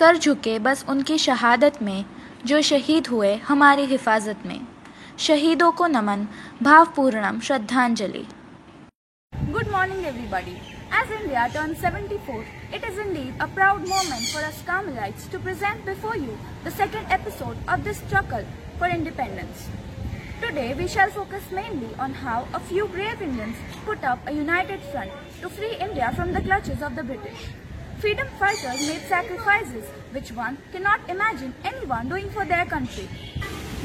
Sir झुके बस उनकी शहादत में, जो शहीद हुए हमारी हिफाजत में। शहीदों को नमन, भावपूर्णम श्रद्धांजलि। Good morning everybody. As India turns 74, it is indeed a proud moment for us Carmelites to present before you the second episode of this struggle for independence. Today we shall focus mainly on how a few brave Indians put up a united front to free India from the clutches of the British. Freedom fighters made sacrifices which one cannot imagine anyone doing for their country.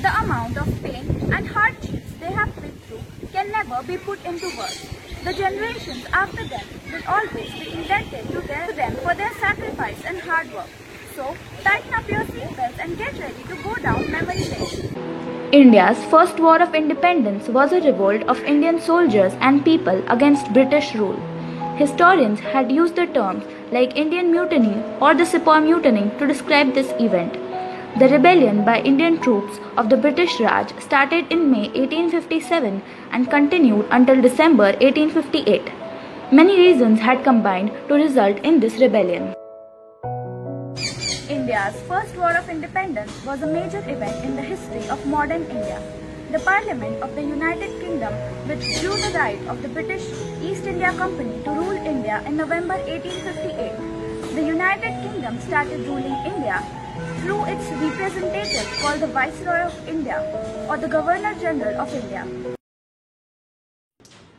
The amount of pain and hardships they have been through can never be put into words. The generations after them will always be indebted to them for their sacrifice and hard work. So, tighten up your seatbelts and get ready to go down memory lane. India's first war of independence was a revolt of Indian soldiers and people against British rule. Historians had used the terms like Indian Mutiny or the Sepoy Mutiny to describe this event. The rebellion by Indian troops of the British Raj started in May 1857 and continued until December 1858. Many reasons had combined to result in this rebellion. India's first war of independence was a major event in the history of modern India. The Parliament of the United Kingdom withdrew the right of the British East India Company to rule India in November 1858. The United Kingdom started ruling India through its representative called the Viceroy of India or the Governor General of India.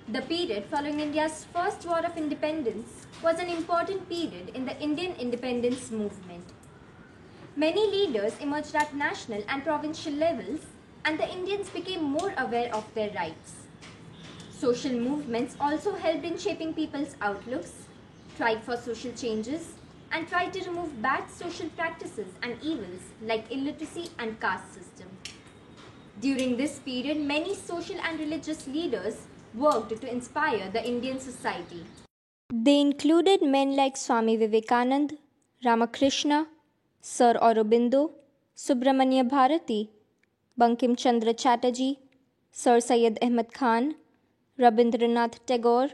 The period following India's first war of independence was an important period in the Indian independence movement. Many leaders emerged at national and provincial levels, and the Indians became more aware of their rights. Social movements also helped in shaping people's outlooks, tried for social changes, and tried to remove bad social practices and evils like illiteracy and caste system. During this period, many social and religious leaders worked to inspire the Indian society. They included men like Swami Vivekananda, Ramakrishna, Sir Aurobindo, Subramanya Bharati, Bankim Chandra Chatterjee, Sir Syed Ahmad Khan, Rabindranath Tagore,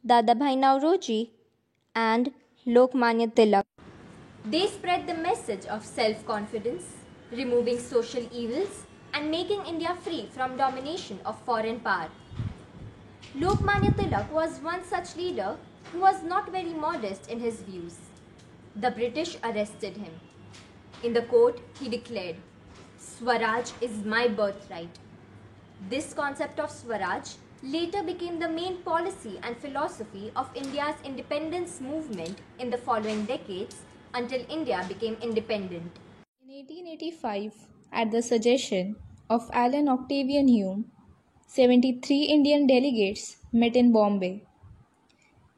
Dadabhai Nauroji, and Lokmanya Tilak. They spread the message of self-confidence, removing social evils, and making India free from domination of foreign power. Lokmanya Tilak was one such leader who was not very modest in his views. The British arrested him. In the court, he declared, "Swaraj is my birthright." This concept of Swaraj later became the main policy and philosophy of India's independence movement in the following decades until India became independent. In 1885, at the suggestion of Alan Octavian Hume, 73 Indian delegates met in Bombay.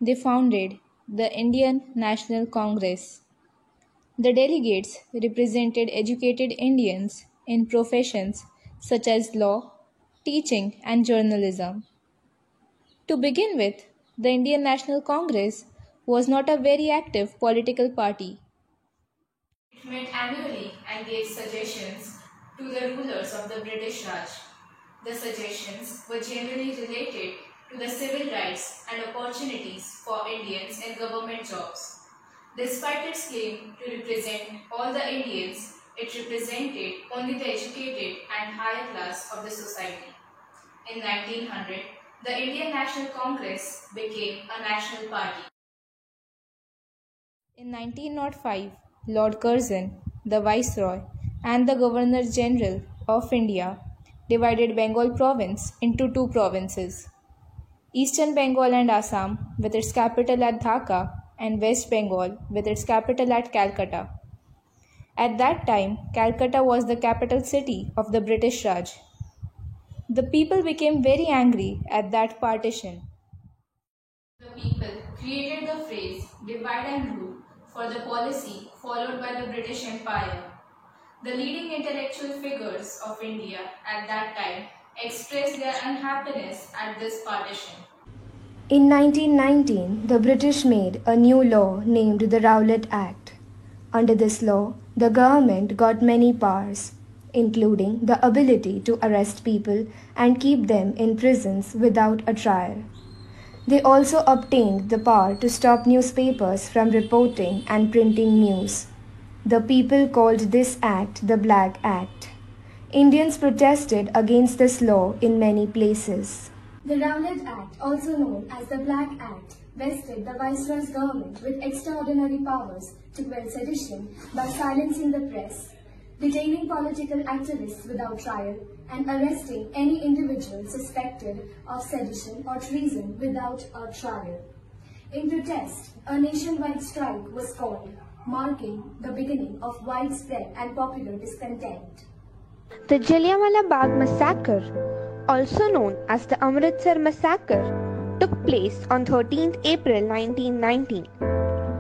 They founded the Indian National Congress. The delegates represented educated Indians in professions such as law, teaching, and journalism. To begin with, the Indian National Congress was not a very active political party. It met annually and gave suggestions to the rulers of the British Raj. The suggestions were generally related to the civil rights and opportunities for Indians in government jobs. Despite its claim to represent all the Indians, it represented only the educated and higher class of the society. In 1900, the Indian National Congress became a national party. In 1905, Lord Curzon, the Viceroy, and the Governor General of India divided Bengal province into two provinces, Eastern Bengal and Assam with its capital at Dhaka, and West Bengal with its capital at Calcutta. At that time, Calcutta was the capital city of the British Raj. The people became very angry at that partition. The people created the phrase divide and rule for the policy followed by the British Empire. The leading intellectual figures of India at that time expressed their unhappiness at this partition. In 1919, the British made a new law named the Rowlatt Act. Under this law, the government got many powers, including the ability to arrest people and keep them in prisons without a trial. They also obtained the power to stop newspapers from reporting and printing news. The people called this act the Black Act. Indians protested against this law in many places. The Rowlatt Act, also known as the Black Act, vested the Viceroy's government with extraordinary powers to quell sedition by silencing the press, detaining political activists without trial, and arresting any individual suspected of sedition or treason without a trial. In protest, a nationwide strike was called, marking the beginning of widespread and popular discontent. The Jallianwala Bagh massacre, also known as the Amritsar massacre, took place on 13th April 1919,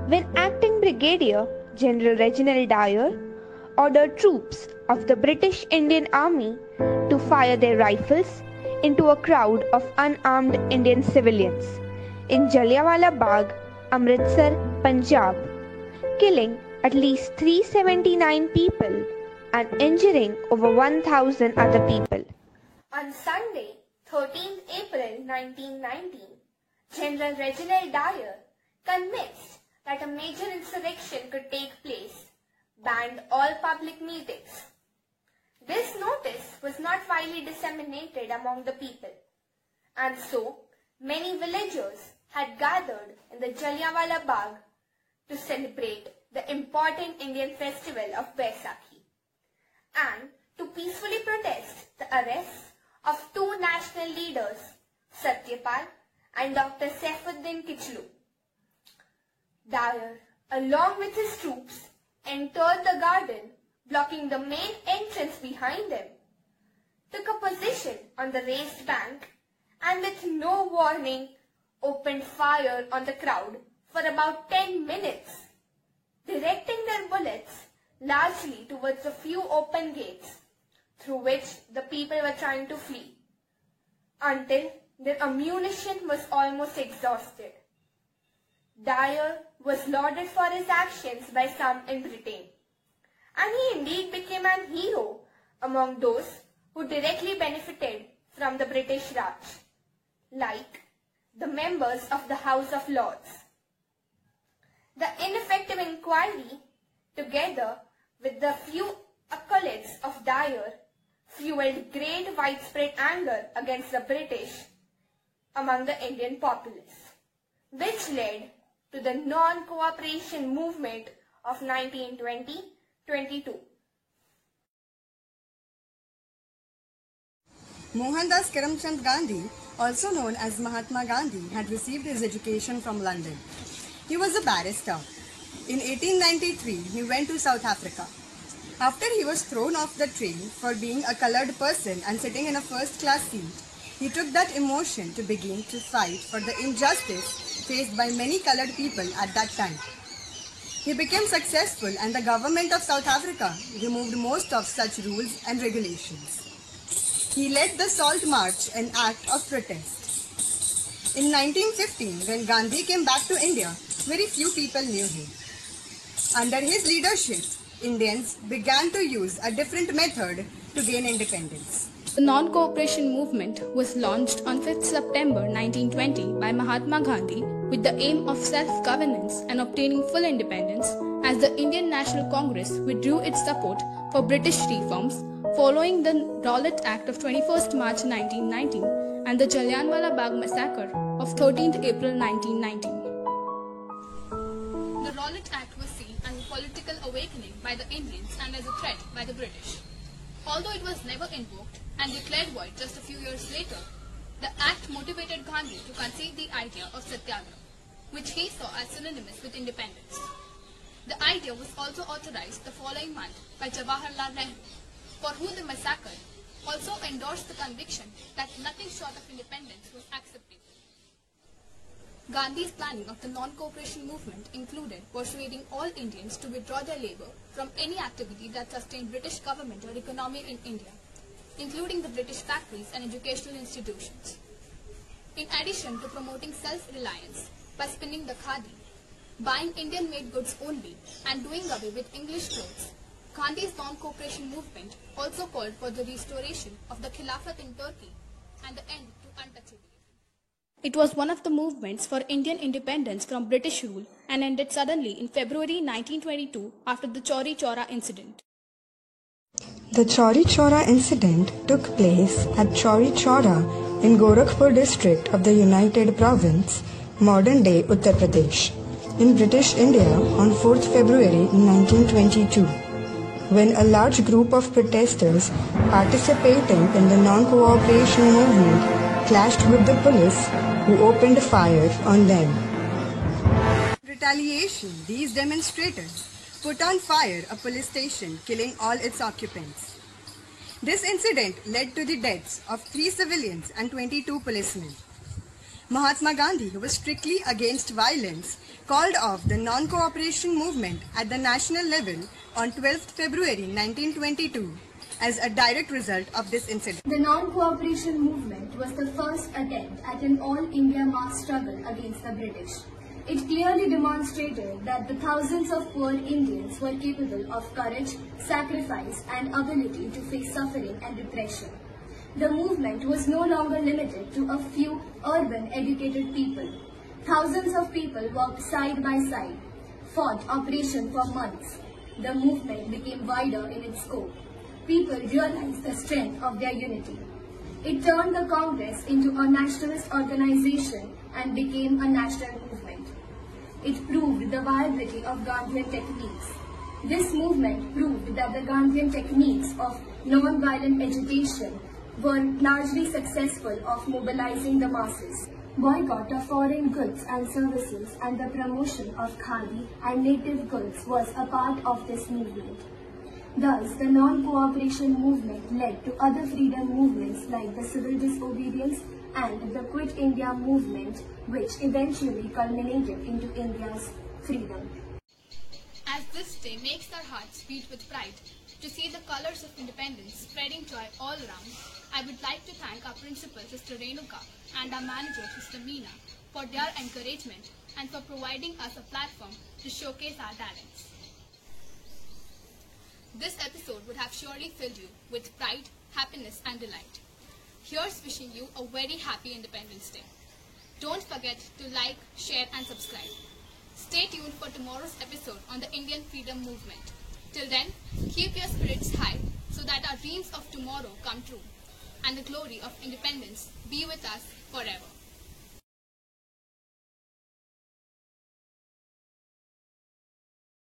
when acting Brigadier General Reginald Dyer ordered troops of the British Indian Army to fire their rifles into a crowd of unarmed Indian civilians in Jallianwala Bagh, Amritsar, Punjab, killing at least 379 people and injuring over 1,000 other people. On Sunday, 13th April 1919, General Reginald Dyer, convinced that a major insurrection could take place, banned all public meetings. This notice was not widely disseminated among the people, and so many villagers had gathered in the Jallianwala Bagh to celebrate the important Indian festival of Baisakhi and to peacefully protest the arrests of two national leaders, Satyapal and Dr. Saifuddin Kichlu. Dyer, along with his troops, entered the garden, blocking the main entrance behind him, took a position on the raised bank, and with no warning, opened fire on the crowd for about 10 minutes, directing their bullets largely towards a few open gates through which the people were trying to flee, until their ammunition was almost exhausted. Dyer was lauded for his actions by some in Britain, and he indeed became an hero among those who directly benefited from the British Raj, like the members of the House of Lords. The ineffective inquiry, together with the few accolades of Dyer, fueled great widespread anger against the British among the Indian populace, which led to the non-cooperation movement of 1920-22. Mohandas Karamchand Gandhi, also known as Mahatma Gandhi, had received his education from London. He was a barrister. In 1893, he went to South Africa. After he was thrown off the train for being a colored person and sitting in a first-class seat, he took that emotion to begin to fight for the injustice faced by many colored people at that time. He became successful, and the government of South Africa removed most of such rules and regulations. He led the Salt March, an act of protest. In 1915, when Gandhi came back to India, very few people knew him. Under his leadership, Indians began to use a different method to gain independence. The non-cooperation movement was launched on 5th September 1920 by Mahatma Gandhi with the aim of self-governance and obtaining full independence, as the Indian National Congress withdrew its support for British reforms following the Rowlatt Act of 21st March 1919 and the Jallianwala Bagh massacre of 13th April 1919. The Rowlatt Act was seen as a political awakening by the Indians and as a threat by the British. Although it was never invoked and declared void just a few years later, the act motivated Gandhi to conceive the idea of Satyagraha, which he saw as synonymous with independence. The idea was also authorized the following month by Jawaharlal Nehru, for whom the massacre also endorsed the conviction that nothing short of independence was acceptable. Gandhi's planning of the non-cooperation movement included persuading all Indians to withdraw their labor from any activity that sustained British government or economy in India, including the British factories and educational institutions. In addition to promoting self-reliance by spinning the khadi, buying Indian-made goods only, and doing away with English clothes, Gandhi's non-cooperation movement also called for the restoration of the Khilafat in Turkey and the end to untouchability. It was one of the movements for Indian independence from British rule and ended suddenly in February 1922 after the Chauri Chaura incident. The Chauri Chaura incident took place at Chauri Chaura in Gorakhpur district of the United Province, modern-day Uttar Pradesh, in British India on 4th February 1922, when a large group of protesters participating in the non-cooperation movement clashed with the police, who opened fire on them. In retaliation, these demonstrators put on fire a police station, killing all its occupants. This incident led to the deaths of 3 civilians and 22 policemen. Mahatma Gandhi, who was strictly against violence, called off the non-cooperation movement at the national level on 12th February 1922 as a direct result of this incident. The non-cooperation movement was the first attempt at an all-India mass struggle against the British. It clearly demonstrated that the thousands of poor Indians were capable of courage, sacrifice and ability to face suffering and repression. The movement was no longer limited to a few urban educated people. Thousands of people worked side by side, fought operation for months. The movement became wider in its scope. People realized the strength of their unity. It turned the Congress into a nationalist organization and became a national movement. It proved the viability of Gandhian techniques. This movement proved that the Gandhian techniques of non-violent agitation were largely successful of mobilizing the masses. Boycott of foreign goods and services and the promotion of khadi and native goods was a part of this movement. Thus, the non-cooperation movement led to other freedom movements like the civil disobedience and the Quit India movement, which eventually culminated into India's freedom. As this day makes our hearts beat with pride to see the colors of independence spreading joy all around, I would like to thank our principal, Sister Renuka, and our manager, Sister Meena, for their encouragement and for providing us a platform to showcase our talents. This episode would have surely filled you with pride, happiness and delight. Here's wishing you a very happy Independence Day. Don't forget to like, share and subscribe. Stay tuned for tomorrow's episode on the Indian Freedom Movement. Till then, keep your spirits high so that our dreams of tomorrow come true and the glory of independence be with us forever.